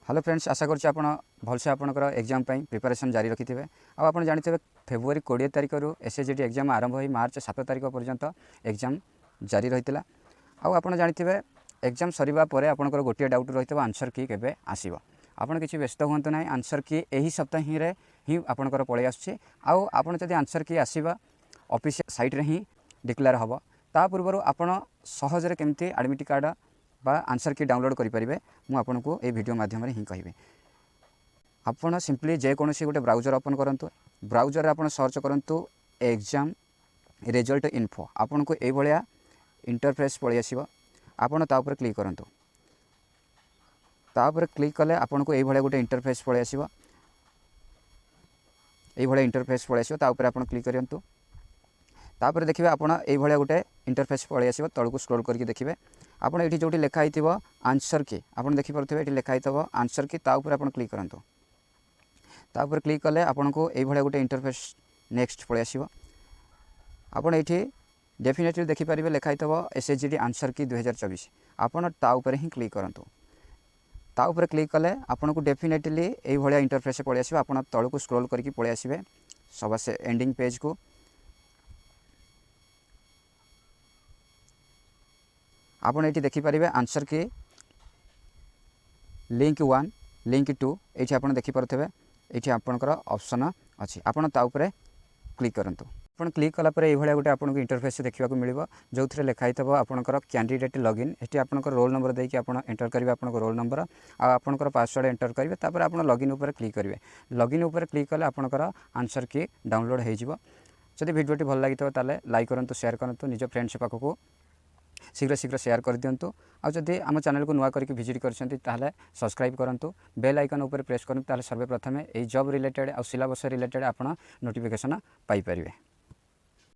Hello friends, आशा करुँच आप भलसे आपंकर exam preparation जारी रखि थे। आप जानते फेब्रुआरी 20 तारिख रु एसएचजीडी एग्जाम आरंभ हो मार्च 7 तारिख पर्यंत एग्जाम जारी रही। आप जानते एग्जाम सरिबा परे आपनकर गोटे डाउट रही आंसर की केबे आसीबो। आपन किसी व्यस्त हूँ ना, आंसर की यही सप्ताह ही आपनकर पलि आसुछि। आपन जदि आंसर की आसीबा ऑफिशियल साइट रे ही डिक्लेयर हम। ता पूर्व आपन सहजरे केमती एडमिट कार्ड बा आंसर की डाउनलोड करेंगे मुझे आपको ये वीडियो माध्यम ही कहि। आपड़ सिंपली जेकोसी गोटे ब्राउजर ओपन करूँ। ब्राउजर आप सर्च करूँ एग्जाम रिजल्ट इन्फो। आपन को ये इंटरफेस पलि आसो। आपड़ तापर क्लिक करूँ। तापर क्लिक कले आपन को ये गोटे इंटरफेस पलि आसो। ये इंटरफेस पलि आसो। तापर आप क्लिक करूँ। तापर देखिए आप गोटे इंटरफेस पलि आसो। तलू स्क्रॉल करके देखिए आपड़ ये जो लिखाई आंसर की आप देखिपे ये लिखाई आंसर की तापर आप क्लिक करूँ। तापर क्लिक कले आपन को ये गोटे इंटरफेस नेक्स्ट पलि आसो। आपड़ ये डेफिनेटली देखिपारे लिखाई एसएचजीडी आंसर की 2024। आपड़ ताऊपर ही क्लिक करूँ। ताऊपर क्लिक कले आपन को डेफिनेटली ये इंटरफेस पलि आसो। आप तलू स्क्रॉल करके पलि आसबे सबसे एंडिंग पेज को। आपड़ ये देखिपारे आंसर की लिंक 1 लिंक 2 ये आप देखिपे ये आपंकर ऑप्शन अच्छी। आपड़ ताऊपर क्लिक करूँ। आप क्लिक कलापर ये गोटे आपको इंटरफेस देखा मिले जो थे लिखाई आपंकर कैंडिडेट लॉगिन। ये आपंकर रोल नंबर देकी आप एंटर करेंगे आपंकर रोल नंबर आपंकर पासवर्ड एंटर करेंगे। तापर आप लॉगिन उपर क्लिक करेंगे। लॉगिन उपर क्लिक कले आपंकर आंसर की डाउनलोड हो। जदि वीडियोटी भल लगी ताले लाइक करूँ, शेयर करूँ, निज फ्रेंड्स पाखक शीघ्र शीघ्र शेयर कर दिंतु। आदि आम चैनल को नुआ करके विजिट करछंती ताहले सब्सक्राइब करंतु। बेल आइकन उपर प्रेस करंतु। ताहले सर्वप्रथमे एई जॉब रिलेटेड आ सिलेबस रिलेटेड आपण नोटिफिकेशन पाई परिबे।